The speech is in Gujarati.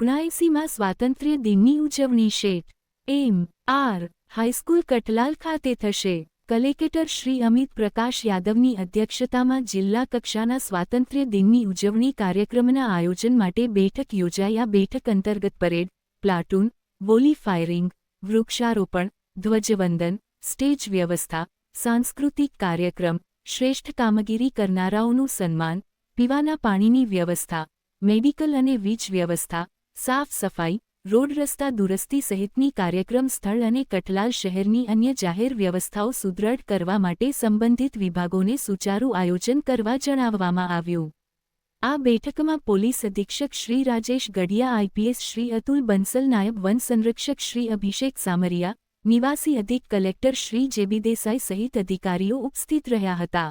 79માં સ્વાતંત્ર્ય દિનની ઉજવણી શેઠ એમ.આર. હાઈસ્કૂલ કઠલાલ ખાતે થશે. કલેક્ટર શ્રી અમિત પ્રકાશ યાદવની અધ્યક્ષતામાં જિલ્લા કક્ષાના સ્વાતંત્ર્ય દિનની ઉજવણી કાર્યક્રમના આયોજન માટે બેઠક યોજાઈ. આ બેઠક અંતર્ગત પરેડ, પ્લાટૂન, વોલી ફાયરિંગ, વૃક્ષારોપણ, ધ્વજવંદન, સ્ટેજ વ્યવસ્થા, સાંસ્કૃતિક કાર્યક્રમ, શ્રેષ્ઠ કામગીરી કરનારાઓનું સન્માન, પીવાના પાણીની વ્યવસ્થા, મેડિકલ અને વીજ વ્યવસ્થા, સાફ સફાઈ, રોડ રસ્તા દુરસ્તી સહિતની કાર્યક્રમ સ્થળ અને કઠલાલ શહેરની અન્ય જાહેર વ્યવસ્થાઓ સુદૃઢ કરવા માટે સંબંધિત વિભાગોને સુચારું આયોજન કરવા જણાવવામાં આવ્યું. આ બેઠકમાં પોલીસ અધિક્ષક શ્રી રાજેશ ગઢિયા, આઈપીએસ શ્રી અતુલ બંસલ, નાયબ વન સંરક્ષક શ્રી અભિષેક સામરિયા, નિવાસી અધિક કલેક્ટર શ્રી જેબી દેસાઈ સહિત અધિકારીઓ ઉપસ્થિત રહ્યા હતા.